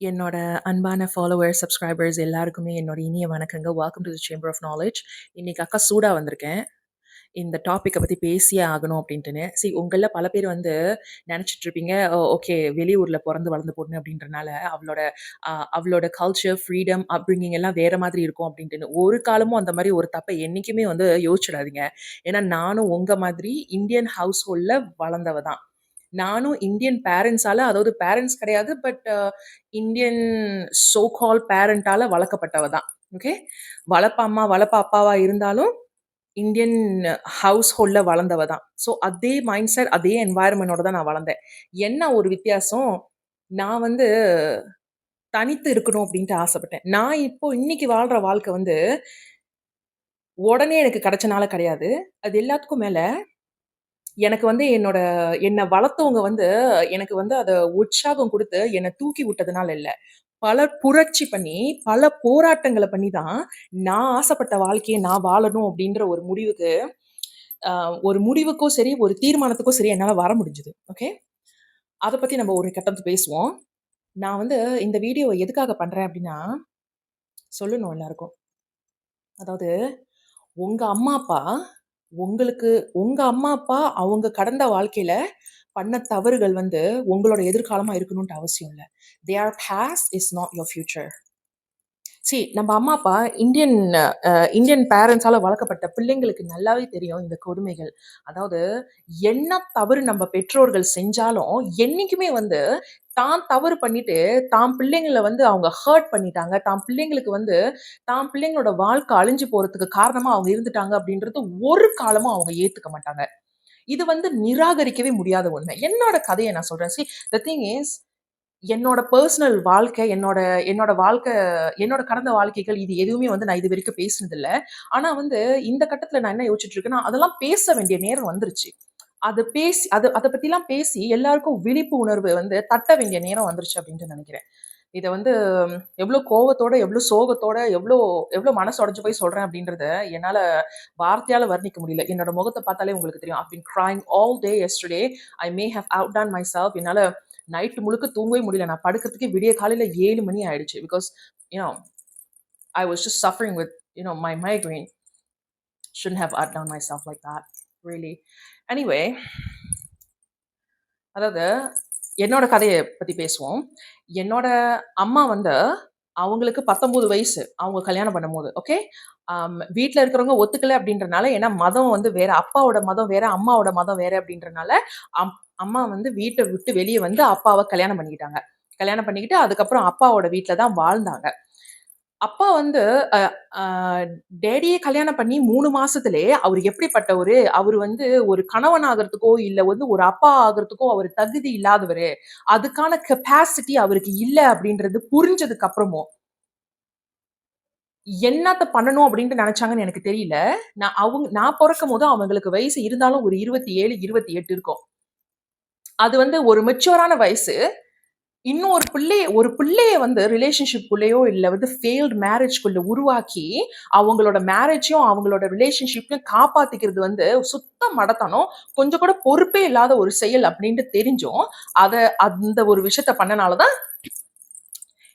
என்னோட அன்பான followers, subscribers எல்லாருக்குமே என்னோட இனிய வணக்கங்க. Welcome to the chamber of knowledge. இன்னைக்கு அக்கா சூடா வந்திருக்கேன். இந்த டாபிக்க பத்தி பேசியே ஆகணும் அப்டின்ட்டுன்னு. உங்கள்ல பல பேர் வந்து நெனச்சிட்டு இருப்பீங்க, ஓகே வெளியூர்ல பொறந்து வளர்ந்த பொண்ணு அப்டின்றனால, அவளோட அவளோட கல்ச்சர், ஃப்ரீடம், அப்ரிங்கிங் எல்லாம் வேற மாதிரி இருக்கும் அப்டின்ட்டுன்னு. ஒரு காலமும் அந்த மாரி ஒரு தப்ப என்னைக்குமே வந்து யோசிச்சிடாதீங்க. ஏன்னா நானும் உங்க மாதிரி இந்தியன் ஹவுஸ் ஹோல்ட்ல வளர்ந்தவ தான். நானும் இந்தியன் பேரண்ட்ஸால, அதாவது பேரண்ட்ஸ் கிடையாது. பட் இந்தியன் சோ கால் பேரண்டால வளர்க்கப்பட்டவ தான். ஓகே. வளர்ப்பம்மா, வளர்ப்ப அப்பாவா இருந்தாலும், இந்தியன் ஹவுஸ் ஹோல்ட்ல வளர்ந்தவ தான். ஸோ அதே மைண்ட் செட், அதே என்வாயர்ன்மென்ட்டோட தான் நான் வளர்ந்தேன். என்ன ஒரு வித்தியாசம், நான் வந்து தனித்து இருக்கணும் அப்டின்ட்டு ஆசைப்பட்டேன். நான் இப்போ இன்னைக்கு வாழ்ற வாழ்க்கை வந்து, உடனே எனக்கு கிடைச்சனால கிடையாது. அது எல்லாத்துக்கும் மேல எனக்கு வந்து என்ன வளர்த்தவங்க வந்து, எனக்கு வந்து அத உற்சாகம் குடுத்து, என்ன தூக்கி விட்டதுனால இல்ல. பல புரட்சி பண்ணி, பல போராட்டங்கள பண்ணி தான், நான் ஆசைப்பட்ட வாழ்க்கைய நான் வாழணும் அப்டின்ற அ ஒரு முடிவுக்கும் சரி, ஒரு தீர்மானத்துக்கும் சரி என்னால வர முடிஞ்சது. ஓகே. அத பத்தி நம்ம ஒரு கட்டத்துல பேசுவோம். நான் வந்து இந்த வீடியோவ எதுக்காக பண்றேன் அப்டின்னா, சொல்லணும் எல்லாருக்கும். அதாவது உங்க அம்மா, அப்பா உங்களுக்கு உங்க அம்மா, அப்பா அவங்க கடந்த வாழ்க்கையில பண்ண தவறுகள் வந்து உங்களோட எதிர்காலமா இருக்கணும்ன்ட்டு அவசியம் இல்ல. Their past is not your future. நம்ம அம்மா, அப்பா இந்தியன் இந்தியன் பேரண்ட்ஸால வளர்க்கப்பட்ட பிள்ளைங்களுக்கு நல்லாவே தெரியும் இந்த கொடுமைகள். அதாவது என்ன தவறு நம்ம பெற்றோர்கள் செஞ்சாலும், என்னைக்குமே வந்து தான் தவறு பண்ணிட்டு, தான் பிள்ளைங்கள வந்து அவங்க ஹர்ட் பண்ணிட்டாங்க. தான் பிள்ளைங்களோட வாழ்க்கை அழிஞ்சு போறதுக்கு காரணமா அவங்க இருந்துட்டாங்க அப்படின்றது ஒரு காலமும் அவங்க ஏத்துக்க மாட்டாங்க. இது வந்து நிராகரிக்கவே முடியாத உண்மை. என்னோட கதைய நான் சொல்றேன். தி திங் இஸ் என்னோட பெர்சனல் வாழ்க்கை, என்னோட வாழ்க்கை என்னோட கடந்த வாழ்க்கைகள் இது எதுவுமே வந்து நான் இதுவரைக்கும் பேசினதில்ல. ஆனா வந்து இந்த கட்டத்துல நான் என்ன யோசிச்சுட்டு இருக்கேன்னா, அதெல்லாம் பேச வேண்டிய நேரம் வந்துருச்சு. அது பேசி அத பத்திலாம் பேசி எல்லாருக்கும் விழிப்பு உணர்வு வந்து தட்ட வேண்டிய நேரம் வந்துருச்சு அப்டின்ட்டு நெனைக்கிறேன். இத வந்து எவ்ளோ கோவத்தோட, எவ்ளோ சோகத்தோட, எவ்ளோ மனசு உடைஞ்சு போய் சொல்றேன் அப்டின்றத என்னால வார்த்தையால வர்ணிக்க முடியல. என்னோட முகத்த பார்த்தாலே உங்களுக்கு தெரியும். I've been crying all day yesterday. I may have outdone myself. என்னால நைட் முழுக்க தூங்கவே முடியல. நான் படுக்கிறதுக்கே விடிய காலையில 7 மணி ஆயிடுச்சு. Because you know I was just suffering with my migraine. Shouldn't have outdone myself like that. Really. Anyway, அதாவது என்னோட கதைய பத்தி பேசுவோம். என்னோட அம்மா வந்து அவங்களுக்கு 19 வயசு. அவங்க கல்யாணம் பண்ணும்போது. ஓகே. வீட்ல இருக்கிறவங்க ஒத்துக்கல அப்படின்றனால, ஏன்னா மதம் வந்து வேற. அப்பாவோட மதம் வேற, அம்மாவோட மதம் வேற அப்படின்றனால, அம் அம்மா வந்து வீட்ட விட்டு வெளிய வந்து அப்பாவ கல்யாணம் பண்ணிக்கிட்டாங்க. கல்யாணம் பண்ணிக்கிட்டு அதுக்கப்புறம் அப்பாவோட வீட்ல தான் வாழ்ந்தாங்க. அப்பா வந்து அ அ டாடிய கல்யாணம் பண்ணி 3 மாசத்திலேயே அவரு எப்படிப்பட்டவரு, அவரு வந்து ஒரு கணவன் ஆகுறதுக்கோ, இல்ல வந்து ஒரு அப்பா ஆகுறதுக்கோ அவரு தகுதி இல்லாதவரு. அதுக்கான கெப்பாசிட்டி அவருக்கு இல்ல அப்படின்றது புரிஞ்சதுக்கு அப்புறமும், என்னத்த பண்ணணும் அப்டின்ட்டு நெனச்சாங்கன்னு எனக்கு தெரியல. நான் பொறக்கும்போது அவங்களுக்கு வயசு இருந்தாலும் ஒரு 27, 28 இருக்கும். அது வந்து ஒரு மெச்சூரான வயசு. இன்னும் ஒரு பிள்ளைய வந்து ரிலேஷன்ஷிப்குள்ளேயோ இல்ல வந்து ஃபெயில்ட் மேரேஜ்குள்ள உருவாக்கி, அவங்களோட மேரேஜையும், அவங்களோட ரிலேஷன்ஷிப்பையும் காப்பாத்திக்கிறது வந்து சுத்த மடத்தனம். கொஞ்சம் கூட பொறுப்பே இல்லாத ஒரு செயல் அப்டின்ட்டு தெரிஞ்சும், அந்த ஒரு விஷயத்த பண்ணனால தான்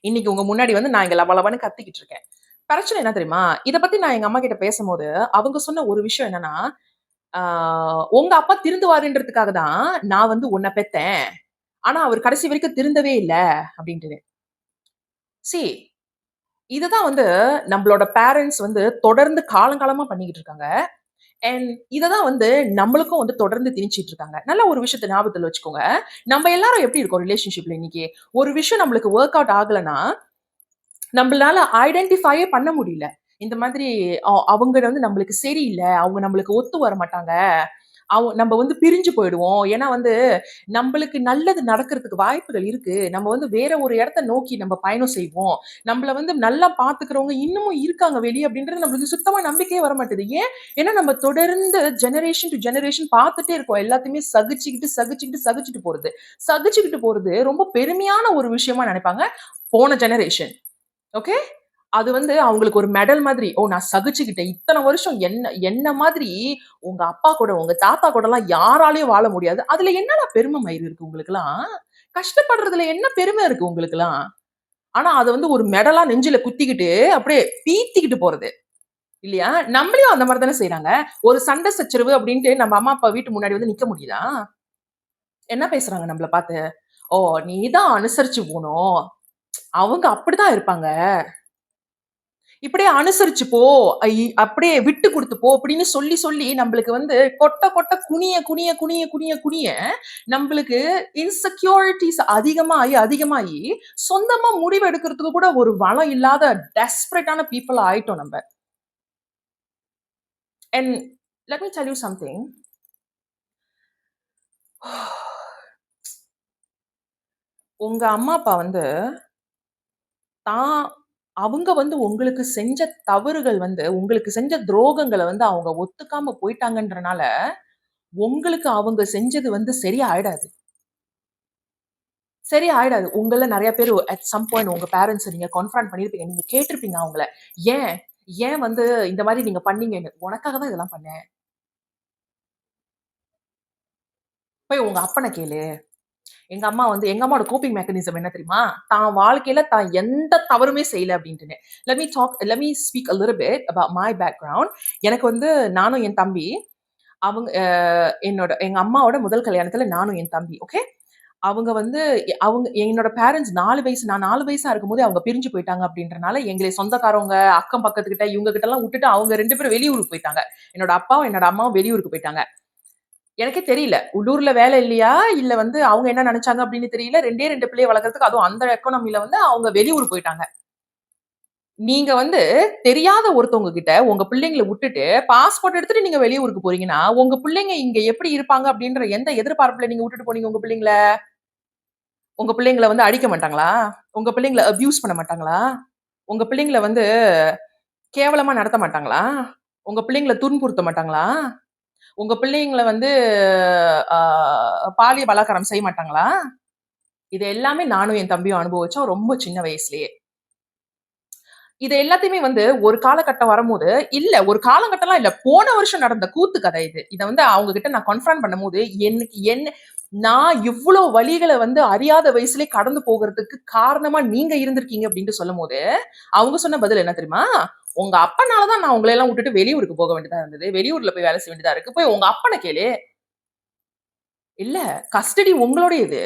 இன்னைக்கு உங்க முன்னாடி வந்து நான் இங்க லபலபன்னு கத்திக்கிட்டு இருக்கேன். பிரச்சனை என்ன தெரியுமா? இத பத்தி நான் எங்க அம்மா கிட்ட பேசும்போது, அவங்க சொன்ன ஒரு விஷயம் என்னன்னா, ஆ "உங்க அப்பா திருந்துவாருன்றதுக்காக தான் நான் வந்து உன்ன பெத்தேன். ஆனா அவர் கடைசி வரைக்கும் திருந்தவே இல்ல" அப்டின்ட்டு. சி இதுதான் வந்து நம்பளோட பேரண்ட்ஸ் வந்து தொடர்ந்து காலங்காலமா பண்ணிக்கிட்டு இருக்காங்க. அண்ட் இத தான் வந்து நம்மளுக்கும் வந்து தொடர்ந்து திணிச்சிட்டு இருக்காங்க. நல்ல ஒரு விஷயத்த ஞாபகத்துல வச்சுக்கோங்க. நம்ம எல்லாரும் எப்படி இருக்கோம் ரிலேஷன்ஷிப்ல இன்னைக்கு? ஒரு விஷயம் நம்மளுக்கு வொர்க் அவுட் ஆகலன்னா, நம்பளால ஐடென்டிஃபையே பண்ண முடியல. இந்த மாதிரி அவங்க வந்து நம்மளுக்கு சரியில்ல. அவங்க நம்மளுக்கு ஒத்து வரமாட்டாங்க. நம்ப வந்து பிரிஞ்சு போயிடுவோம். ஏன்னா வந்து நம்பளுக்கு நல்லது நடக்கிறதுக்கு வாய்ப்புகள் இருக்கு. நம்ம வந்து வேற ஒரு இடத்த நோக்கி நம்ம பயணம் செய்வோம். நம்மள வந்து நல்லா பார்த்துக்கிறவங்க இன்னமும் இருக்காங்க வெளிய அப்படின்றது நம்மளுக்கு சுத்தமா நம்பிக்கையே வரமாட்டேது. ஏன்? ஏன்னா நம்ம தொடர்ந்து ஜெனரேஷன் டூ ஜெனரேஷன் பார்த்துட்டே இருக்கோம். எல்லாத்தையுமே சகிச்சுக்கிட்டு போறது. சகிச்சுக்கிட்டு போறது ரொம்ப பெருமையான ஒரு விஷயமா நெனைப்பாங்க. போன ஜெனரேஷன். ஓகே. அது வந்து அவங்களுக்கு ஒரு மெடல் மாதிரி. "ஓ! நான் சகிச்சுக்கிட்டேன். இத்தன வருஷம் என்ன மாதிரி உங்க அப்பா கூட, உங்க தாத்தா கூடலாம் யாராலயும் வாழ முடியாது." அதுல என்னடா பெருமை மயிரு இருக்கு உங்களுக்கெல்லாம்? கஷ்டப்படுறதுல என்ன பெருமை இருக்கு உங்களுக்கெல்லாம்? ஆனா அத வந்து ஒரு மெடலா நெஞ்சில குத்திக்கிட்டு அப்படியே பீத்திக்கிட்டு போறது. இல்லையா? நம்மளையும் அந்த மாரி தானே செய்றாங்க. ஒரு சண்டை சச்சரவு அப்படின்ட்டு நம்ம அம்மா, அப்பா வீட்டு முன்னாடி வந்து நிக்க முடியுதா? என்ன பேசுறாங்க நம்மள பார்த்து? "ஓ! நீ தான் அனுசரிச்சு போணும். அவங்க அப்படிதான் இருப்பாங்க. இப்படியே அனுசரிச்சு போ. அப்படியே விட்டு குடுத்து போ" அப்படின்னு சொல்லி, சொல்லி நம்பளுக்கு வந்து கொட்ட, கொட்ட குனிய, குனிய, குனிய, குனிய, குனிய நம்பளுக்கு இன்செக்யூரிட்டீஸ் அதிகமாயி, அதிகமாயி சொந்தமா முடிவு எடுக்கிறதுக்கு கூட ஒரு வளம் இல்லாத டெஸ்பரேட்டான பீப்பிளா ஆயிட்டோம் நம்ப. And let me tell you something. உங்க அம்மா, அப்பா வந்து தான் அவங்க வந்து உங்களுக்கு செஞ்ச தவறுகள் வந்து, உங்களுக்கு செஞ்ச துரோகங்கள வந்து அவங்க ஒத்துக்காம போயிட்டாங்கன்றனால, உங்களுக்கு அவங்க செஞ்சது வந்து சரியா ஆயிடாது. சரியா ஆயிடாது. உங்கள்ல நெறைய பேரு அட் சம் பாயிண்ட் உங்க பேரன்ட்ஸ நீங்க கான்ஃபிரண்ட் பண்ணியிருப்பீங்க. நீங்க கேட்டிருப்பீங்க அவங்கள. ஏன்? ஏன் வந்து இந்த மாரி நீங்க பண்ணீங்கன்னு? உனக்காக தான் இதெல்லாம் பண்ணேன். போய் உங்க அப்பன கேளு. எங்க அம்மா வந்து எங்க அம்மாவோட கோப்பிங் மெக்கானிசம் என்ன தெரியுமா? தான் வாழ்க்கையில தான் எந்த தவறுமே செய்யல அப்டின்ட்டுன்னு. Let me speak a little bit about my background. எனக்கு வந்து நானும் என் தம்பி, அவங்க எங்க அம்மாவோட முதல் கல்யாணத்துல நானும் என் தம்பி. ஓகே. அவங்க வந்து என்னோட பேரன்ட்ஸ் 4 வயசு நான் 4 வயசா இருக்கும்போதே அவங்க பிரிஞ்சு போயிட்டாங்க அப்டின்றனால, எங்களை சொந்தக்காரவங்க, அக்கம் பக்கத்துக்கிட்ட இவங்க கிட்டலாம் வுட்டுட்டு அவங்க 2 பேரும் வெளியூருக்கு போயிட்டாங்க. என்னோட அப்பாவும், என்னோட அம்மாவும் வெளியூருக்கு போயிட்டாங்க. எனக்கே தெரியல. உள்ளூர்ல வேலை இல்லையா? இல்ல வந்து அவங்க என்ன நெனச்சாங்க அப்படின்னு தெரியல. 2டே 2 பிள்ளைய வளர்க்கறதுக்கு அதுவும் அந்த எக்கானமில வந்து அவங்க வெளியூர் போயிட்டாங்க. நீங்க வந்து தெரியாத ஒருத்தவங்க கிட்ட உங்க பிள்ளைங்கள வுட்டுட்டு, பாஸ்போர்ட் எடுத்துட்டு நீங்க வெளியூருக்கு போறீங்கன்னா, உங்க பிள்ளைங்க இங்க எப்படி இருப்பாங்க அப்படின்ற எந்த எதிர்பார்ப்புல நீங்க வுட்டுட்டு போனீங்க உங்க பிள்ளைங்கள? உங்க பிள்ளைங்கள வந்து அடிக்க மாட்டாங்களா? உங்க பிள்ளைங்கள அப்யூஸ் பண்ண மாட்டாங்களா? உங்க பிள்ளைங்கள வந்து கேவலமா நடத்த மாட்டாங்களா? உங்க பிள்ளைங்கள துன்புறுத்த மாட்டாங்களா? உங்க பிள்ளைங்கள வந்து ஆ பாலியல் பலாத்காரம் செய்ய மாட்டாங்களா? இது எல்லாமே நானும் என் தம்பியும் அனுபவிச்சோம் ரொம்ப சின்ன வயசுலயே. இது எல்லாத்தையுமே வந்து ஒரு காலகட்டம் வரும்போது, இல்ல ஒரு காலகட்டம்லாம் இல்ல. போன வருஷம் நடந்த கூத்து கதை இது. இத வந்து அவங்க கிட்ட நான் கன்ஃபரண்ட் பண்ணும்போது, எனக்கு என்ன நான் இவ்ளோ வலிகள வந்து அறியாத வயசுலயே கடந்து போகுறதுக்கு காரணமா நீங்க இருந்திருக்கீங்க அப்டின்ட்டு சொல்லும்போது, அவங்க சொன்ன பதில் என்ன தெரியுமா? உங்க அப்பனால தான் நான் உங்கள எல்லாம் வுட்டுட்டு வெளியூருக்கு போக வேண்டியதா இருந்தது. வெளியூர்ல போய் வேலை செய்ய வேண்டியதா இருக்கு. போய் உங்க அப்பன கேளு. இல்ல கஸ்டடி உங்களோடையது.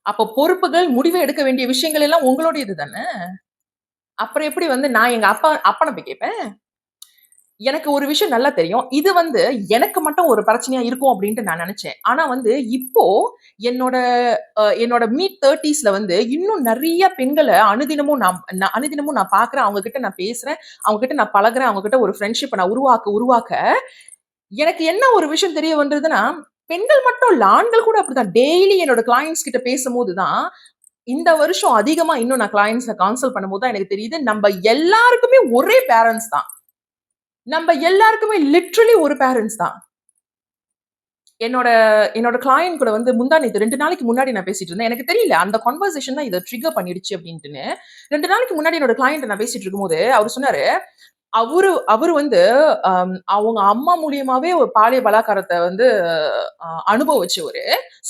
அப்ப பொறுப்புகள், முடிவு எடுக்க வேண்டிய விஷயங்கள் எல்லாம் உங்களுடையது தான. அப்புறம் எப்படி வந்து நான் எங்க அப்பன போய் கேட்பேன்? எனக்கு ஒரு விஷயம் நல்லா தெரியும். இது வந்து எனக்கு மட்டும் ஒரு பிரச்சனையா இருக்கும் அப்டின்ட்டு நான் நெனச்சேன். ஆனா வந்து இப்போ என்னோட என்னோட மிட் 30ஸ்ல வந்து இன்னும் நெறைய பெண்கள அனுதினமும் நான் பார்க்குறேன். அவங்க கிட்ட நான் பேசுறேன். அவங்க கிட்ட நான் பழகுறேன். அவங்க கிட்ட ஒரு ஃப்ரெண்ட்ஷிப்ப நான் உருவாக்க எனக்கு என்ன ஒரு விஷயம் தெரிய வந்ததுன்னா, பெண்கள் மட்டும் இல்ல, ஆண்கள் கூட அப்படிதான். டெய்லி என்னோட கிளையன்ட்ஸ் கிட்ட பேசும்போது தான், இந்த வருஷம் அதிகமா இன்னும் நான் கிளையன்ட்ஸ கன்சல்ட் பண்ணும்போது தான் எனக்கு தெரியுது, நம்ப எல்லாருக்குமே ஒரே பேரன்ட்ஸ் தான். நம்ப எல்லாருக்குமே லிட்டரலி ஒரு பேரன்ட்ஸ் தான். என்னோட என்னோட கிளையன்ட் கூட வந்து முந்தா நேத்து 2 நாளைக்கு முன்னாடி நான் பேசிட்டு இருந்தேன். எனக்கு தெரியல. அந்த கன்வர்சேஷன் தான் இத ட்ரிக்கர் பண்ணிடுச்சு அப்டின்ட்டுன்னு. 2 நாளைக்கு முன்னாடி என்னோட கிளையன்ட்ட நான் பேசிட்டு இருக்கும்போது, அவரு சொன்னாரு, அவரு அவரு வந்து அவங்க அம்மா மூலியமாவே ஒரு பாலியல் பலாத்காரத்த வந்து அனுபவிச்சவரு.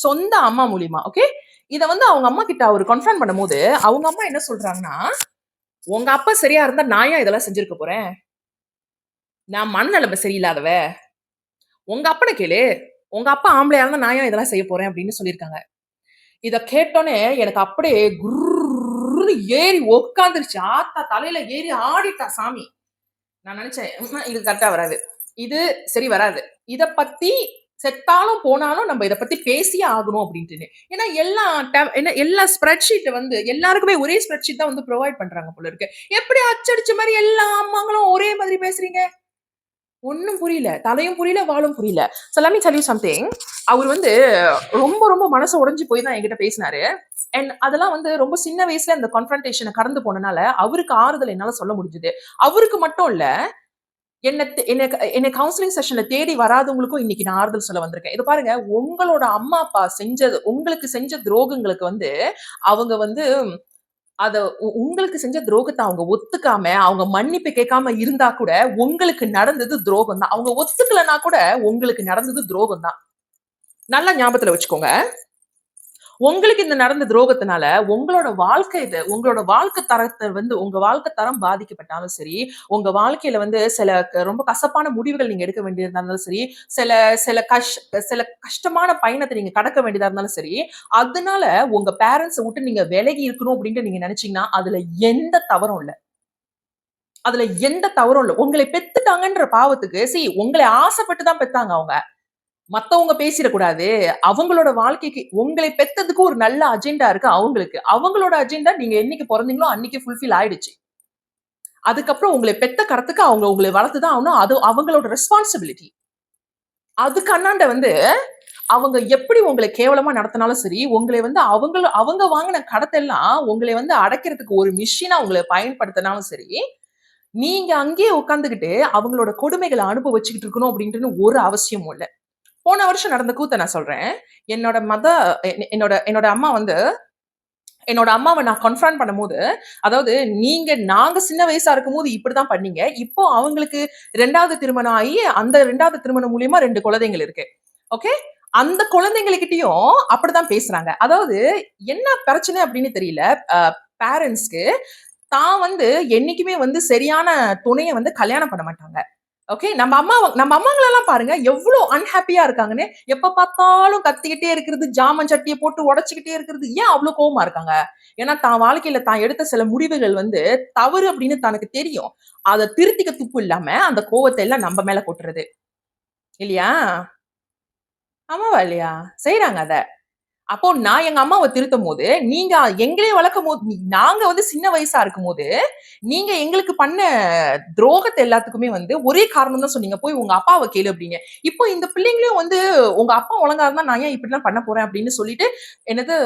சொந்த அம்மா மூலியமா. ஓகே. இத வந்து அவங்க அம்மா கிட்ட அவரு கன்ஃபர்ம் பண்ணும்போது, அவங்க அம்மா என்ன சொல்றாங்கன்னா, "உங்க அப்பா சரியா இருந்தா நான் ஏன் இதெல்லாம் செஞ்சிருக்க போறேன்? நான் மனநெலைமை சரியில்லாதவ. உங்க அப்பன கேளு. உங்க அப்பா ஆம்பளையா இருந்தா நான் ஏன் இதெல்லாம் செய்ய போறேன்?" அப்படின்னு சொல்லியிருக்காங்க. இத கேட்டோனே எனக்கு அப்படியே குர்ருன்னு ஏறி உட்கார்ந்துருச்சு. ஆத்தா தலையில ஏறி ஆடிட்டா சாமி. நான் நெனச்சேன், இது கரெக்ட்டா வராது. இது சரி வராது. இத பத்தி செத்தாலும், போனாலும் நம்ம இத பத்தி பேசியே ஆகணும் அப்டின்ட்டுன்னு. ஏன்னா எல்லா ஸ்ப்ரெட் ஷீட் வந்து எல்லாருக்குமே ஒரே ஸ்ப்ரெட் ஷீட் தான் வந்து புரொவைட் பண்றாங்க போல இருக்கு. எப்படி அச்சடிச்ச மாரி எல்லா அம்மாங்களும் ஒரே மாதிரி பேசுறீங்க? ஒண்ணும் புரியல. தலையும் புரியல, வாலும் புரியல. So let me tell you something. அவரு வந்து ரொம்ப ரொம்ப மனசு உடைஞ்சு போய் தான் என்கிட்ட பேசினாரு. அண்ட் அதெல்லாம் வந்து ரொம்ப சின்ன வயசுல அந்த கான்ஃபரன்டேஷன கடந்து போனனால, அவருக்கு ஆறுதல் என்னால சொல்ல முடிஞ்சது. அவருக்கு மட்டும் இல்ல, என்ன கவுன்சிலிங் செஷன்ல தேடி வராதவங்களுக்கும் இன்னைக்கு நான் ஆறுதல் சொல்ல வந்திருக்கேன். இது பாருங்க, உங்களோட அம்மா, அப்பா உங்களுக்கு செஞ்ச துரோகங்களுக்கு வந்து, அவங்க வந்து அத உங்களுக்கு செஞ்ச துரோகத்த அவங்க ஒத்துக்காம, அவங்க மன்னிப்பு கேட்காம இருந்தா கூட, உங்களுக்கு நடந்தது துரோகம் தான். அவங்க ஒத்துக்கலன்னா கூட, உங்களுக்கு நடந்தது துரோகம் தான். நல்லா ஞாபகத்துல வச்சுக்கோங்க. உங்களுக்கு இந்த நடந்த துரோகத்தினால உங்களோட வாழ்க்கை இது உங்களோட வாழ்க்கை தரத்தை வந்து உங்க வாழ்க்கை தரம் பாதிக்கப்பட்டாலும் சரி, உங்க வாழ்க்கையில வந்து சில ரொம்ப கசப்பான முடிவுகள் நீங்க எடுக்க வேண்டியதா இருந்தாலும் சரி, சில சில கஷ் சில கஷ்டமான பயணத்தை நீங்க கடக்க வேண்டியதா இருந்தாலும் சரி, அதனால உங்க பேரண்ட்ஸ விட்டு நீங்க விலகி இருக்கணும் அப்படின்ட்டு நீங்க நினைச்சீங்கன்னா அதுல எந்த தவறும் இல்ல. அதுல எந்த தவறும் இல்ல. உங்களை பெத்துட்டாங்கன்ற பாவத்துக்கு உங்களை ஆசைப்பட்டு தான் பெத்தாங்க அவங்க. மத்தவங்க பேசிறக்கூடாது. அவங்களோட வாழ்க்கைக்கு உங்களை பெத்ததுக்கு ஒரு நல்ல அஜெண்டா இருக்கு அவங்களுக்கு. அவங்களோட அஜெண்டா நீங்க என்னைக்கு பொறந்தீங்களோ அன்னைக்கு ஃபுல்ஃபில் ஆயிடுச்சு. அதுக்கப்புறம் உங்களை பெத்த கடத்துக்கு அவங்க உங்களை வளர்த்து தான் ஆகணும். அது அவங்களோட ரெஸ்பான்சிபிலிட்டி. அதுக்கு அண்ணாண்ட வந்து அவங்க எப்படி உங்கள கேவலமா நடத்தினாலும் சரி, உங்களை வந்து அவங்க வாங்குன கடத்தெல்லாம் உங்களை வந்து அடைக்கிறதுக்கு ஒரு மிஷினா உங்கள பயன்படுத்தினாலும் சரி, நீங்க அங்கேயே உட்கார்ந்துகிட்டு அவங்களோட கொடுமைகள அனுபவிச்சுக்கிட்டு இருக்கணும் அப்படின்ட்டுன்னு ஒரு அவசியமும் இல்ல. போன வருஷம் நடந்த கூத்த நான் சொல்றேன். என்னோட மத என்னோட என்னோட அம்மா வந்து என்னோட அம்மாவ நான் கன்ஃபரண்ட் பண்ணும்போது, அதாவது நாங்க சின்ன வயசா இருக்கும்போது இப்படிதான் பண்ணீங்க. இப்போ அவங்களுக்கு 2வது திருமணம் ஆயி, அந்த 2வது திருமணம் மூலியமா 2 குழந்தைகள் இருக்கு. ஓகே. அந்த குழந்தைங்ககிட்டயும் அப்படிதான் பேசுறாங்க. அதாவது என்ன பிரச்சனை அப்படின்னு தெரியல. அ பேரண்ட்ஸ்க்கு தான் வந்து என்னைக்குமே வந்து சரியான துணைய வந்து கல்யாணம் பண்ண மாட்டாங்க. ஓகே. நம்ம அம்மாங்களலாம் பாருங்க எவ்ளோ அன்ஹேப்பியா இருக்காங்கன்னு. எப்ப பார்த்தாலும் கத்திக்கிட்டே இருக்கிறது, ஜாமன் சட்டிய போட்டு உடைச்சுக்கிட்டே இருக்கிறது. ஏன் அவ்ளோ கோவமா இருக்காங்க? ஏன்னா தான் வாழ்க்கையில தான் எடுத்த சில முடிவுகள் வந்து தவறு அப்படின்னு தனக்கு தெரியும். அத திருத்திக்க துப்பு இல்லாம அந்த கோவத்த எல்லாம் நம்ம மேல கொட்டுறது. இல்லையா? ஆமாவா இல்லையா? செய்றாங்க அத. அப்போ நான் எங்க அம்மாவ திருத்தும்போது, நீங்க எங்களையும் வளர்க்கும்போது நாங்க வந்து சின்ன வயசா இருக்கும்போது, நீங்க எங்களுக்கு பண்ண துரோகத்த எல்லாத்துக்குமே வந்து ஒரே காரணம் தான் சொன்னீங்க. "போய் உங்க அப்பாவ கேளு" அப்படின்னு. இப்போ இந்த பிள்ளைங்களையும் வந்து, "உங்க அப்பா ஒழுங்கா இருந்தா நான் ஏன் இப்படிலாம் பண்ண போறேன்?" அப்படின்னு சொல்லிட்டு, என்னது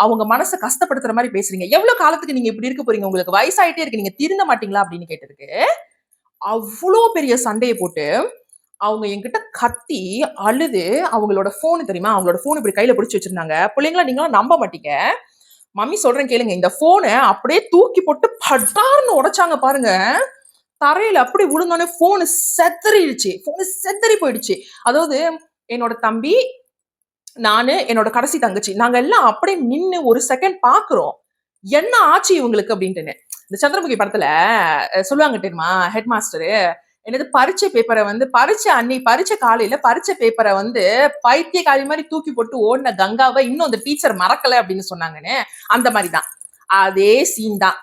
அவங்க மனச கஷ்டப்படுத்துற மாரி பேசுறீங்க. "எவ்வளோ காலத்துக்கு நீங்க இப்படி இருக்க போறீங்க? உங்களுக்கு வயசாயிட்டே இருக்கு. நீங்க திருந்த மாட்டீங்களா?" அப்படின்னு கேட்டதுக்கு, அவ்ளோ பெரிய சண்டைய போட்டு அவங்க என்கிட்ட கத்தி, அழுது, அவங்களோட ஃபோன் தெரியுமா? அவங்களோட ஃபோன் இப்படி கையில பிடிச்சு வச்சிருந்தாங்க. புள்ளைங்களா நீங்கலாம் நம்ப மாட்டீங்க. மம்மி சொல்றேன் கேளுங்க. இந்த ஃபோன அப்படியே தூக்கி போட்டு படார்ன்னு உடைச்சாங்க பாருங்க. தரையில அப்படி விழுந்தோனே ஃபோனு செதறிடுச்சு. ஃபோனு செதறி போயிடுச்சு. அதாவது என்னோட தம்பி, நானு, என்னோட கடைசி தங்கச்சி. நாங்க எல்லாம் அப்படியே நின்னு ஒரு செகண்ட் பார்க்குறோம். என்ன ஆச்சு இவங்களுக்கு அப்படின்ட்டுன்னு. இந்த சந்திரமுகி படத்துல சொல்லுவாங்க தெரியுமா? ஹெட் மாஸ்டரு என்னது பரீட்சை பேப்பர வந்து பரீட்சை காலையில பரீட்சை பேப்பர வந்து பைத்தியக்காரி மாரி தூக்கி போட்டு ஓடுன கங்காவ இன்னும் அந்த டீச்சர் மறக்கல அப்படின்னு சொன்னாங்கன்னு. அந்த மாரி தான். அதே சீன் தான்.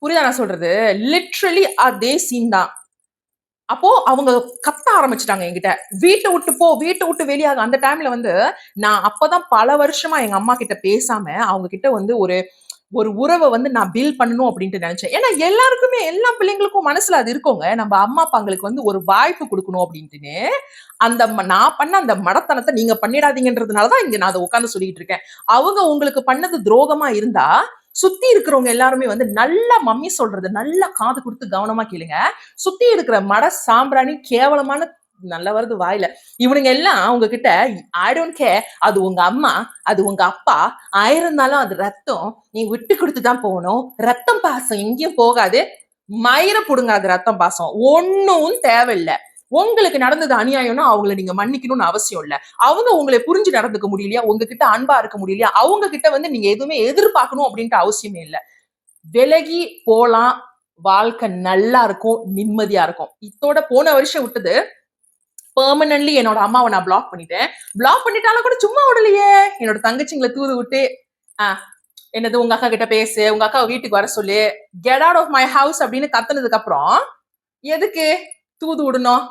புரியுதா நான் சொல்றது? லிட்டரலி அதே சீன் தான். அப்போ அவங்க கத்த ஆரம்பிச்சுட்டாங்க என்கிட்ட. "வீட்ட விட்டு போ! வீட்ட விட்டு வெளியாகு." அந்த டைம்ல வந்து நான் அப்பதான் பல வருஷமா எங்க அம்மா கிட்ட பேசாம, அவங்க கிட்ட வந்து ஒரு ஒரு உறவ வந்து நான் பில்ட் பண்ணணும் அப்டின்ட்டு நெனச்சேன். ஏன்னா எல்லாருக்குமே எல்லா பிள்ளைங்களுக்கும் மனசுல அது இருக்குங்க. நம்ம அம்மா, அப்பாங்களுக்கு வந்து ஒரு வாய்ப்பு குடுக்கணும் அப்டின்ட்டுன்னு. நான் பண்ண அந்த மடத்தனத்த நீங்க பண்ணிடாதீங்கன்றதுனால தான் இங்க நான் அத உட்கார்ந்து சொல்லிட்டு இருக்கேன். அவங்க உங்களுக்கு பண்ணது துரோகமா இருந்தா, சுத்தி இருக்கிறவங்க எல்லாருமே வந்து நல்லா மம்மி சொல்றது நல்லா காது குடுத்து கவனமா கேளுங்க. சுத்தி இருக்கிற மட சாம்பிராணி கேவலமான நல்லா வருது வாயில. இவனுங்க எல்லாம் உங்ககிட்ட ஐ டோன்ட் கேர். அது உங்க அம்மா, அது உங்க அப்பா, ஆயிருந்தாலும் அது ரத்தம். நீ விட்டு குடுத்து தான் போகணும். ரத்தம் பாசம் எங்கேயும் போகாது. மயிர புடுங்காது ரத்தம் பாசம். ஒண்ணும் தேவையில்ல. உங்களுக்கு நடந்தது அநியாயம்னா அவங்கள நீங்க மன்னிக்கணும்னு அவசியம் இல்ல. அவங்க உங்கள புரிஞ்சு நடந்துக்க முடியலையா? உங்ககிட்ட அன்பா இருக்க முடியலையா? அவங்க கிட்ட வந்து நீங்க எதுவுமே எதிர்பார்க்கணும் அப்படின்ட்டு அவசியமே இல்ல. விலகி போலாம். வாழ்க்கை நல்லா இருக்கும். நிம்மதியா இருக்கும். இத்தோட போன வருஷம் விட்டது பெர்மனன்ட்லி என்னோட அம்மாவ நான் பிளாக் பண்ணிட்டேன். பிளாக் பண்ணிட்டாலும் கூட சும்மா விடலையே! என்னோட தங்கச்சிங்கள தூது விட்டு, "ஆ என்னது உங்க அக்கா கிட்ட பேசு. உங்க அக்காவ வீட்டுக்கு வர சொல்லு. Get out of my house" அப்படின்னு கத்துனதுக்கு அப்புறம், எதுக்கு தூது விடணும்?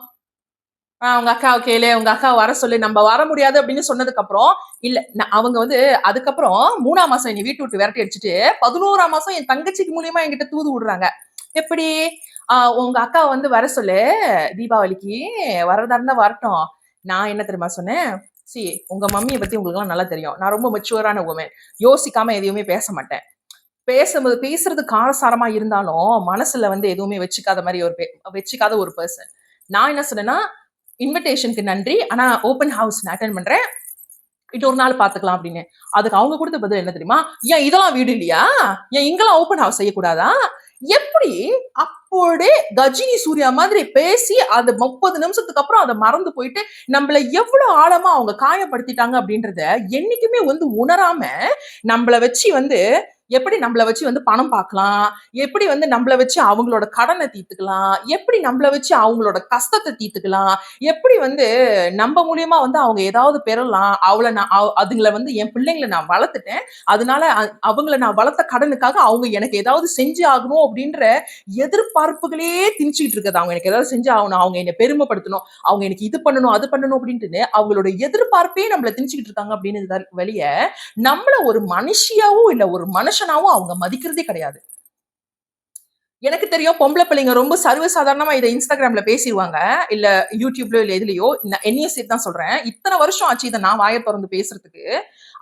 உங்க அக்காவ கேளு, உங்க அக்காவ வர சொல்லு. நம்ப வர முடியாது அப்படின்னு சொன்னதுக்கு அப்புறம், இல்ல அவங்க வந்து அதுக்கப்புறம் 3ஆம் மாசம் என்னைய வீட்ட விட்டு விரட்டி அடிச்சுட்டு, 11ஆம் மாசம் என் தங்கச்சிக்கு மூலியமா என்கிட்ட தூது விடுறாங்க. எப்படி? உங்க அக்காவ வந்து வர சொல்லு, தீபாவளிக்கு வரதா இருந்தா வரட்டும். நான் என்ன தெரியுமா சொன்னேன்? சி உங்க மம்மிய பத்தி உங்களுக்கெல்லாம் நல்லா தெரியும். நான் ரொம்ப மெச்சூரான வுமன். யோசிக்காம எதையுமே பேச மாட்டேன். பேசுறது காரசாரமா இருந்தாலும், மனசுல வந்து எதுவுமே வச்சுக்காத ஒரு பெர்சன். நான் என்ன சொன்னேன்னா, இன்விடேஷன்க்கு நன்றி. ஆனா ஓப்பன் ஹவுஸ் நான் அட்டெண்ட் பண்றேன். இன்னொரு நாள் பார்த்துக்கலாம் அப்படின்னு. அதுக்கு அவங்க குடுத்த பதில் என்ன தெரியுமா? "ஏன் இதெல்லாம் வீடு இல்லையா? ஏன் இங்கலாம் ஓப்பன் ஹவுஸ் செய்யக்கூடாதா?" எப்படி? அப்படியே கஜினி சூர்யா மாதிரி பேசி அது 30 நிமிஷத்துக்கு அப்புறம் அதை மறந்து போயிட்டு நம்மள எவ்வளவு ஆழமா அவங்க காயப்படுத்திட்டாங்க அப்படின்றத என்னைக்குமே வந்து உணராம நம்மள வச்சு வந்து எப்படி நம்மள வச்சு வந்து பணம் பார்க்கலாம், எப்படி வந்து நம்மள வச்சு அவங்களோட கடனை தீர்த்துக்கலாம், எப்படி நம்மள வச்சு அவங்களோட கஷ்டத்தை தீர்த்துக்கலாம், எப்படி வந்து நம்ம மூலியமா வந்து அவங்க ஏதாவது பெறலாம். அதுங்களை வந்து என் பிள்ளைங்களை நான் வளர்த்துட்டேன், அதனால அவங்கள நான் வளர்த்த கடனுக்காக அவங்க எனக்கு ஏதாவது செஞ்சு ஆகணும் அப்படின்ற எதிர்பார்ப்புகளே திணிச்சுட்டு இருக்குது. அவங்க எனக்கு ஏதாவது செஞ்சு ஆகணும், அவங்க என்னை பெருமைப்படுத்தணும், அவங்க எனக்கு இது பண்ணணும் அது பண்ணணும் அப்படின்ட்டு அவங்களோட எதிர்பார்ப்பே நம்மள திணிச்சுக்கிட்டு இருக்காங்க அப்படின்னு வெளிய நம்மள ஒரு மனுஷியாவும் இல்ல ஒரு மனுஷனாவும் அவங்க மதிக்கிறதே கிடையாது. எனக்கு தெரியும் பொம்பளை பிள்ளைங்க ரொம்ப சர்வசாதாரணமா இதை இன்ஸ்டாகிராம்ல பேசிடுவாங்க, இல்ல யூடியூப்ல இல்ல எதுலயோ. என்னைய சேர்த்து தான் சொல்றேன், இத்தனை வருஷம் ஆச்சு இதை நான் வாயை திறந்து பேசுறதுக்கு.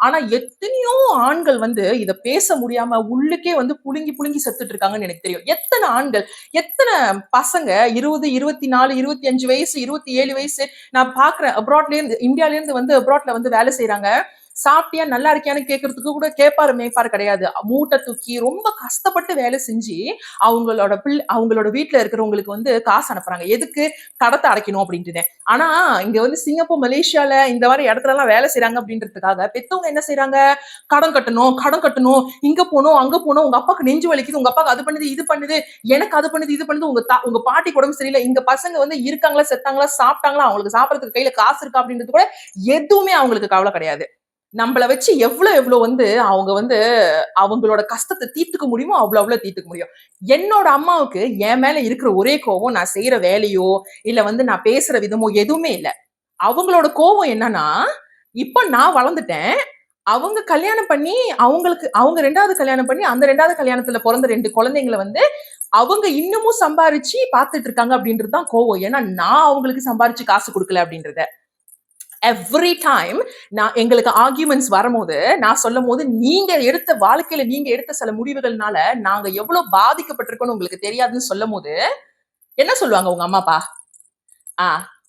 ஆனா எத்தனையோ ஆண்கள் வந்து இத பேச முடியாம உள்ளுக்கே வந்து புழுங்கி புழுங்கி செத்துட்டு இருக்காங்கன்னு எனக்கு தெரியும். எத்தனை ஆண்கள், எத்தனை பசங்க 20, 24, 25 வயசு, 27 வயசு நான் பாக்குறேன். அப்ராட்ல இருந்து, இந்தியால இருந்து வந்து அப்ராட்ல வந்து வேலை செய்யறாங்க. சாப்பிட்டியா நல்லா இருக்கியான்னு கேட்கறதுக்கு கூட கேட்பாரு மேய்ப்பாரு கிடையாது. மூட்டை தூக்கி ரொம்ப கஷ்டப்பட்டு வேலை செஞ்சு அவங்களோட வீட்டுல இருக்கிறவங்களுக்கு வந்து காசு அனுப்புறாங்க. எதுக்கு? கடத்தை அடைக்கணும் அப்படின்ட்டு. ஆனா இங்க வந்து சிங்கப்பூர், மலேசியால இந்த மாதிரி இடத்துல எல்லாம் வேலை செய்யறாங்க அப்படின்றதுக்காக பெத்தவங்க என்ன செய்யறாங்க? கடன் கட்டணும், கடன் கட்டணும், இங்க போகணும் அங்க போகணும், உங்க அப்பாக்கு நெஞ்சு வலிக்குது, உங்க அப்பாக்கு அது பண்ணுது இது பண்ணுது, எனக்கு அது பண்ணுது இது பண்ணுது, உங்க பாட்டி உடம்பு சரியில்லை, இங்க பசங்க வந்து இருக்காங்களா செத்தாங்களா சாப்பிட்டாங்களா, அவங்களுக்கு சாப்பிடறதுக்கு கையில காசு இருக்கா அப்படின்றது கூட எதுவுமே அவங்களுக்கு கவலை கிடையாது. நம்மள வச்சு எவ்வளவு வந்து அவங்க வந்து அவங்களோட கஷ்டத்தை தீர்த்துக்க முடியுமோ அவ்வளவு தீர்த்துக்க முடியும். என்னோட அம்மாவுக்கு என் மேல இருக்கிற ஒரே கோவம் நான் செய்யற வேலையோ இல்ல வந்து நான் பேசுற விதமோ எதுவுமே இல்ல. அவங்களோட கோவம் என்னன்னா, இப்ப நான் வளர்ந்துட்டேன், அவங்க கல்யாணம் பண்ணி அவங்க 2வது கல்யாணம் பண்ணி அந்த 2வது கல்யாணத்துல பிறந்த 2 குழந்தைங்களை வந்து அவங்க இன்னமும் சம்பாரிச்சு பாத்துட்டு இருக்காங்க அப்படின்றது தான் கோவம். ஏன்னா நான் அவங்களுக்கு சம்பாரிச்சு காசு கொடுக்கல அப்படின்றத. எவ்ரி டைம் நான் எங்களுக்கு ஆர்கியூமெண்ட்ஸ் வரும்போது நான் சொல்லும் போது வாழ்க்கையில நீங்க எடுத்த சில முடிவுகள்னால நாங்க எவ்வளவு பாதிக்கப்பட்டிருக்கோம்னு உங்களுக்கு தெரியாதுன்னு சொல்லும் போது என்ன சொல்லுவாங்க உங்க அம்மா அப்பா?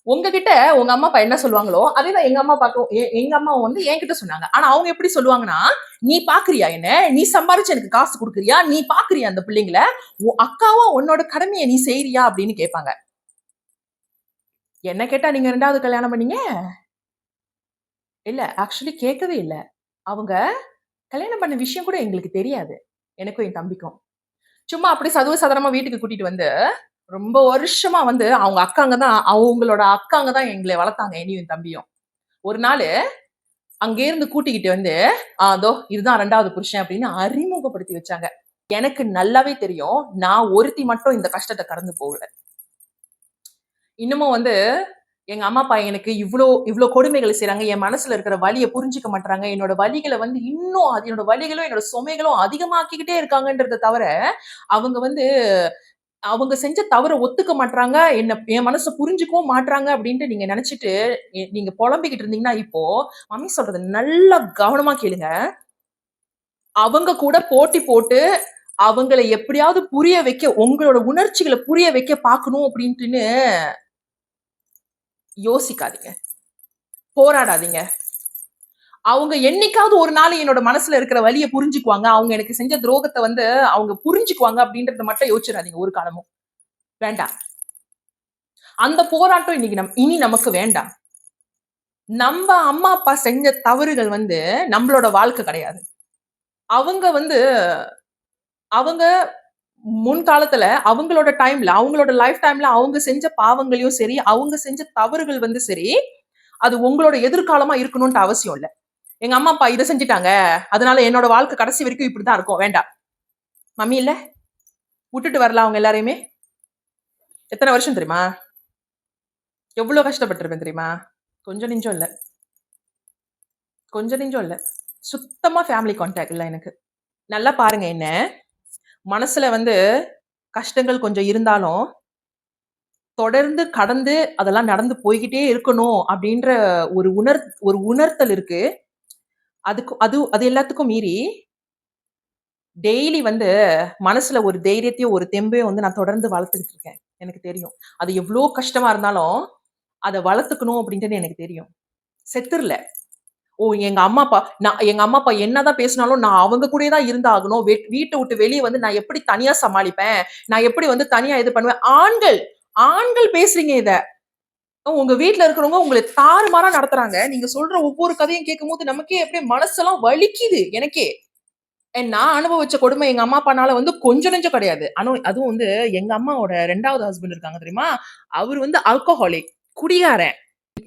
உங்ககிட்ட உங்க அம்மா அப்பா என்ன சொல்லுவாங்களோ அதேதான் எங்க அம்மா அப்பாக்கும். எங்க அம்மா வந்து என்கிட்ட சொன்னாங்க. ஆனா அவங்க எப்படி சொல்லுவாங்கன்னா, நீ பாக்குறியா என்ன, நீ சம்பாரிச்சு எனக்கு காசு கொடுக்குறியா, நீ பாக்குறியா அந்த பிள்ளைங்களை, அக்காவா உன்னோட கடமையை நீ செய்யறியா அப்படின்னு கேட்பாங்க. என்ன கேட்டா நீங்க 2வது கல்யாணம் பண்ணீங்க? இல்ல. ஆக்சுவலி கேட்கவே இல்ல. அவங்க கல்யாணம் பண்ண விஷயம் கூட எங்களுக்கு தெரியாது. எனக்கும் என் தம்பிக்கும். சும்மா அப்படி சர்வசாதாரணமா வீட்டுக்கு கூட்டிட்டு வந்து, ரொம்ப வருஷமா வந்து அவங்களோட அக்காங்க தான் எங்கள வளர்த்தாங்க, என்னையும் என் தம்பியும். ஒரு நாளு அங்கேருந்து கூட்டிக்கிட்டு வந்து, "அதோ இதுதான் 2வது புருஷன்" அப்படின்னு அறிமுகப்படுத்தி வச்சாங்க. எனக்கு நல்லாவே தெரியும், நான் ஒருத்தி மட்டும் இந்த கஷ்டத்த கடந்து போகல. இன்னமும் வந்து எங்க அம்மா, அப்பா எனக்கு இவ்ளோ கொடுமைகள் செய்றாங்க. என் மனசுல இருக்கிற வலிய புரிஞ்சுக்க மாட்றாங்க. என்னோட வலிகள வந்து இன்னும் என்னோட வலிகளும், என்னோட சுமைகளும் அதிகமாக்கிக்கிட்டே இருக்காங்கன்றத தவிர, அவங்க வந்து அவங்க செஞ்ச தவற ஒத்துக்க மாட்றாங்க. என் மனச புரிஞ்சுக்கவும் மாட்றாங்க அப்டின்ட்டு நீங்க நெனச்சுட்டு, நீங்க பொலம்பிக்கிட்டு இருந்தீங்கன்னா, இப்போ மம்மி சொல்றத நல்லா கவனமா கேளுங்க. அவங்க கூட போட்டி போட்டு, அவங்கள எப்படியாவது புரிய வைக்க, உங்களோட உணர்ச்சிகள புரிய வைக்க பார்க்கணும் அப்டின்ட்டுன்னு யோசிக்காதீங்க. போராடாதீங்க. அவங்க என்னைக்காவது ஒரு நாள் என்னோட மனசுல இருக்கிற வலிய புரிஞ்சுக்குவாங்க. அவங்க எனக்கு செஞ்ச துரோகத்த வந்து அவங்க புரிஞ்சுக்குவாங்க அப்படின்றத மட்டும் யோசிச்சிராதீங்க ஒரு காலமும். வேண்டாம். அந்த போராட்டம் இனி நமக்கு வேண்டாம். நம்ப அம்மா, அப்பா செஞ்ச தவறுகள் வந்து நம்மளோட வாழ்க்கை கிடையாது. அவங்க வந்து அவங்க முன்காலத்துல அவங்களோட டைம்ல, அவங்களோட லைஃப் டைம்ல அவங்க செஞ்ச பாவங்களையும் சரி, அவங்க செஞ்ச தவறுகள் வந்து சரி, அது உங்களோட எதிர்காலமா இருக்கணும்ன்ட்டு அவசியம் இல்ல. எங்க அம்மா, அப்பா இத செஞ்சுட்டாங்க, அதனால என்னோட வாழ்க்கை கடைசி வரைக்கும் இப்படித்தான் இருக்கும். வேண்டாம். மம்மி இல்ல, விட்டுட்டு வரலாம் அவங்க எல்லாரையுமே. எத்தன வருஷம் தெரியுமா? எவ்வளவு கஷ்டப்பட்டுருப்பேன் தெரியுமா? கொஞ்சம் நெஞ்சம் இல்ல. கொஞ்சம் நெஞ்சம் இல்ல. சுத்தமா ஃபேமிலி கான்டாக்ட் இல்ல எனக்கு. நல்லா பாருங்க என்ன. மனசுல வந்து கஷ்டங்கள் கொஞ்சம் இருந்தாலும், தொடர்ந்து கடந்து அதெல்லாம் நடந்து போய்க்கிட்டே இருக்கணும் அப்படின்ற ஒரு உணர்த்தல் இருக்கு. அது எல்லாத்துக்கும் மீறி டெய்லி வந்து மனசுல ஒரு தைரியத்தையும், ஒரு தெம்பையும் வந்து நான் தொடர்ந்து வளர்த்துக்கிட்டு இருக்கேன். எனக்கு தெரியும். அது எவ்ளோ கஷ்டமா இருந்தாலும், அத வளர்த்துக்கணும் அப்டின்ட்டுன்னு எனக்கு தெரியும். செத்துரல. ஓ! எங்க அம்மா, அப்பா என்னதான் பேசினாலும் நான் அவங்க கூடயே தான் இருந்தாகணும். வீட்ட விட்டு வெளிய வந்து நான் எப்படி தனியா சமாளிப்பேன்? நான் எப்படி வந்து தனியா இது பண்ணுவேன்? ஆண்கள், ஆண்கள் பேசுறீங்க இத. உங்க வீட்ல இருக்கிறவங்க உங்கள தாறுமாறா நடத்துறாங்க. நீங்க சொல்ற ஒவ்வொரு கதையும் கேட்கும்போது நமக்கே அப்படியே மனசெல்லாம் வலிக்குது எனக்கே. நான் அனுபவிச்ச கொடுமை எங்க அம்மா, அப்பானால வந்து கொஞ்சம் நெஞ்சம் கிடையாது. அதுவும் வந்து எங்க அம்மாவோட 2வது ஹஸ்பண்ட் இருக்காங்க தெரியுமா? அவரு வந்து ஆல்கஹாலிக். குடிகாரன்.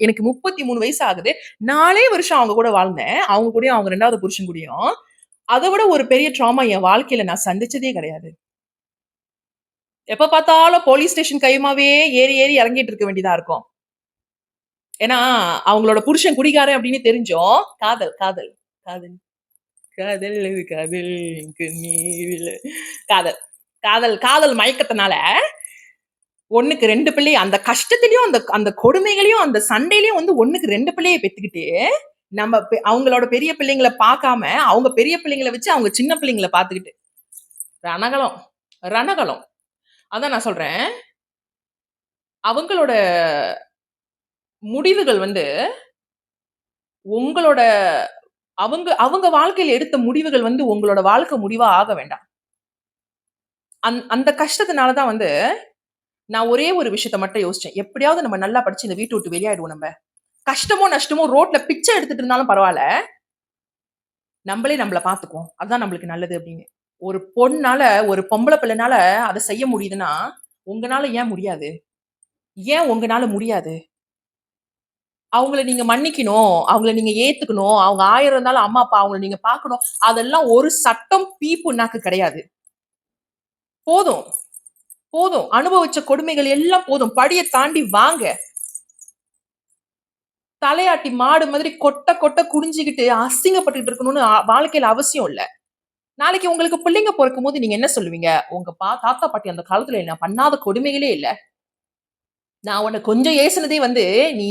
எனக்கு 33 வயசு ஆகுது. 4 வருஷம் அவங்க கூட வாழ்ந்தேன். அவங்க கூடயும் அவங்க 2வது புருஷன் கூடயும். அத விட ஒரு பெரிய ட்ராமா என் வாழ்க்கையில நான் சந்திச்சதே கிடையாது. எப்ப பார்த்தாலும் போலீஸ் ஸ்டேஷன் கையுமாவே ஏறி, ஏறி இறங்கிட்டு இருக்க வேண்டியதா இருக்கும். ஏன்னா, அவங்களோட புருஷன் குடிகாரன் அப்படின்னு தெரிஞ்சும், காதல், காதல், காதல், காதல் இது காதல் கண்ணீரில காதல், காதல், காதல் மயக்கத்தினால 1க்கு 2 பிள்ளை அந்த கஷ்டத்திலயும், அந்த அந்த கொடுமைகளையும், அந்த சண்டையிலயும் வந்து 1க்கு 2 பிள்ளைய பெத்துக்கிட்டு, நம்ம அவங்களோட பெரிய பிள்ளைங்கள பார்க்காம, அவங்க பெரிய பிள்ளைங்கள வச்சு அவங்க சின்ன பிள்ளைங்கள பார்த்துக்கிட்டு, ரணகளம், ரணகளம். அதான் நான் சொல்றேன். அவங்களோட முடிவுகள் வந்து உங்களோட அவங்க அவங்க வாழ்க்கையில எடுத்த முடிவுகள் வந்து உங்களோட வாழ்க்கை முடிவா ஆக வேண்டாம். அந்த கஷ்டத்தினால தான் வந்து நான் ஒரே ஒரு விஷயத்த மட்டும் யோசிச்சேன். எப்படியாவது நம்ம நல்லா படிச்சு இந்த வீட்ட விட்டு வெளியாயிடுவோம் நம்ப. கஷ்டமோ, நஷ்டமோ ரோட்ல பிச்சை எடுத்துட்டு இருந்தாலும் பரவால்ல. நம்பளே நம்பள பார்த்துக்குவோம். அதான் நம்மளுக்கு நல்லது அப்படின்னு. ஒரு பொண்ணால, ஒரு பொம்பள பிள்ளைனால அத செய்ய முடியுதுன்னா, உங்கனால ஏன் முடியாது? ஏன் உங்கனால முடியாது? அவங்கள நீங்க மன்னிக்கணும். அவங்கள நீங்க ஏத்துக்கணும். அவங்க 1000 இருந்தாலும் அம்மா, அப்பா அவங்கள நீங்க பார்க்கணும். அதெல்லாம் ஒரு சட்டம் பீ புண்ணாக்கு கிடையாது. போதும், போதும். அனுபவிச்ச கொடுமைகள் எல்லாம் போதும். படிய தாண்டி வாங்க. தலையாட்டி மாடு மாதிரி கொட்ட கொட்ட குனிஞ்சுகிட்டு அசிங்கப்பட்டுட்டு இருக்கணும்னு வாழ்க்கையில அவசியம் இல்ல. நாளைக்கு உங்களுக்கு பிள்ளைங்க பொறக்கும்போது நீங்க என்ன சொல்லுவீங்க? உங்க தாத்தா, பாட்டி அந்த காலத்துல நான் பண்ணாத கொடுமைகளே இல்ல. நான் உன்ன கொஞ்சம் ஏசுனதே வந்து, நீ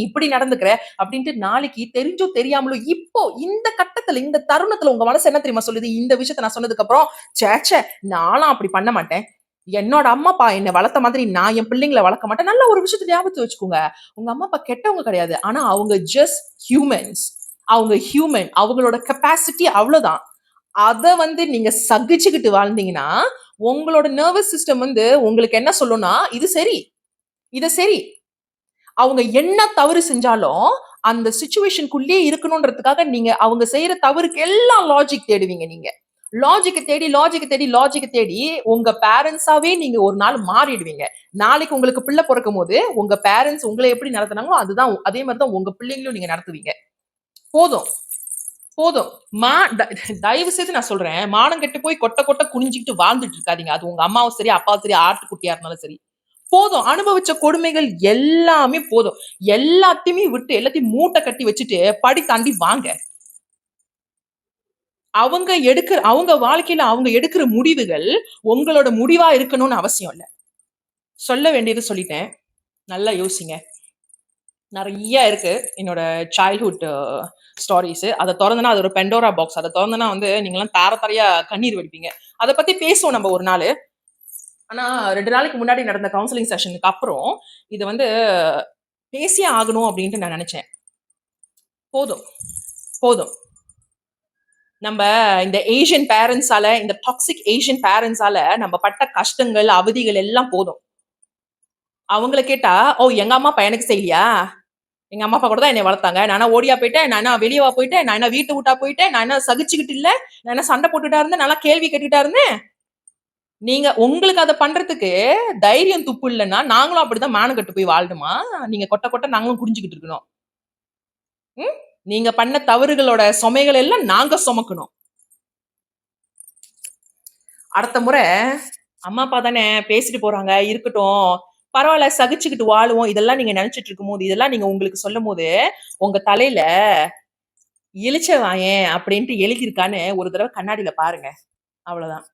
இப்படி நடந்துக்கிற அப்டின்ட்டு நாளைக்கு தெரிஞ்சோ தெரியாமலோ இப்போ இந்த கட்டத்துல, இந்த தருணத்துல உங்க மனசு என்ன தெரியுமா சொல்லுது? இந்த விஷயத்த நான் சொன்னதுக்கு அப்புறம், ச்சே நான்லாம் அப்படி பண்ண மாட்டேன். என்னோட அம்மா, அப்பா என்ன வளர்த்த மாதிரி நான் என் பிள்ளைங்கள வளர்க்க மாட்டேன். நல்ல ஒரு விஷயத்த ஞாபகத்துல வச்சுக்கோங்க. உங்க அம்மா, அப்பா கெட்டவங்க கிடையாது. ஆனா அவங்க ஜஸ்ட் ஹியூமன்ஸ். அவங்க ஹியூமன். அவங்களோட கெப்பாசிட்டி அவ்வளோதான். அத வந்து நீங்க சகிச்சுக்கிட்டு வாழ்ந்தீங்கன்னா, உங்களோட நர்வஸ் சிஸ்டம் வந்து உங்களுக்கு என்ன சொல்லும்னா, இது சரி, இது சரி. அவங்க என்ன தவறு செஞ்சாலும், அந்த சிச்சுவேஷன்க்குள்ளேயே இருக்கணும்ன்றதுக்காக நீங்க அவங்க செய்ற தவறுக்கு எல்லாம் லாஜிக் தேடுவீங்க நீங்க. லாஜிக்க தேடி, லாஜிக்க தேடி, லாஜிக்க தேடி உங்க பேரண்ட்ஸாவே நீங்க ஒரு நாள் மாறிடுவீங்க. நாளைக்கு உங்களுக்கு பிள்ளை பொறக்கும்போது, உங்க பேரண்ட்ஸ் உங்கள எப்படி நடத்துனாங்களோ, அதே மாரி தான் உங்க பிள்ளைங்களையும் நீங்க நடத்துவீங்க. போதும். போதும். மா த தயவு செய்து நான் சொல்றேன். மானம் கெட்டு போய் கொட்ட கொட்ட குனிஞ்சுகிட்டு வாழ்ந்துட்டு இருக்காதீங்க. அது உங்க அம்மாவும் சரி, அப்பாவும் சரி, ஆட்டுக்குட்டியா இருந்தாலும் சரி. போதும். அனுபவிச்ச கொடுமைகள் எல்லாமே போதும். எல்லாத்தையுமே விட்டு, எல்லாத்தையும் மூட்ட கட்டி வச்சுட்டு, படி தாண்டி வாங்க. அவங்க வாழ்க்கையில அவங்க எடுக்கிற முடிவுகள், உங்களோட முடிவா இருக்கணும்னு அவசியம் இல்ல. சொல்ல வேண்டியது சொல்லிட்டேன். நல்லா யோசிங்க. நெறைய இருக்கு. என்னோட சைல்ட்ஹுட் ஸ்டாரீஸு. அத தொறந்தனா அது ஒரு பெண்டோரா பாக்ஸ். அத தொறந்தனா வந்து நீங்கலாம் தார தாரையா கண்ணீர் வடிப்பீங்க. அத பத்தி பேசுவோம் நம்ம ஒரு நாளு. ஆனா 2 நாளைக்கு முன்னாடி நடந்த கவுன்சிலிங் செஷனுக்கு அப்புறம், இது வந்து பேசியே ஆகணும் அப்டின்ட்டு நான் நெனச்சேன். போதும், போதும். நம்ப இந்த ஏசியன் பேரண்ட்ஸால, இந்த டாக்ஸிக் ஏசியன் பேரண்ட்ஸால நம்ம பட்ட கஷ்டங்கள், அவதிகள் எல்லாம் போதும். அவங்கள கேட்டா, "ஓ! எங்க அம்மா, அப்பா எனக்கு செய்யலையா? எங்க அம்மா, அப்பா கூட தான் என்னைய வளர்த்தாங்க. நான் என்ன ஓடியா போயிட்டேன்? நான் என்ன வெளியவா போயிட்டேன்? நான் என்ன வீட்ட விட்டா போயிட்டேன்? நான் என்ன சகிச்சுக்கிட்டு இல்ல? நான் என்ன சண்டை போட்டுட்டா இருந்தேன்? நான்லாம் கேள்வி கேட்டுட்டா இருந்தேன்?" நீங்க உங்களுக்கு அத பண்றதுக்கு தைரியம், துப்பு இல்லன்னா, நாங்களும் அப்படிதான் மானம் கெட்டு போய் வாழணுமா? நீங்க கொட்ட கொட்ட நாங்களும் குனிஞ்சுகிட்டு இருக்கணும். ம்? நீங்க பண்ண தவறுகளோட சுமைகள் எல்லாம் நாங்க சுமக்கணும். அடுத்த முறை அம்மா, அப்பா தானே பேசிட்டு போறாங்க, இருக்கட்டும். பரவால்ல சகிச்சுக்கிட்டு வாழுவோம். இதெல்லாம் நீங்க நெனச்சுட்டு இருக்கும்போது, இதெல்லாம் நீங்க உங்களுக்கு சொல்லும்போது, உங்க தலையில "இளிச்ச வாயேன்" அப்படின்ட்டு எழுதியிருக்கான்னு ஒரு தடவ கண்ணாடில பாருங்க. அவ்வளதான்.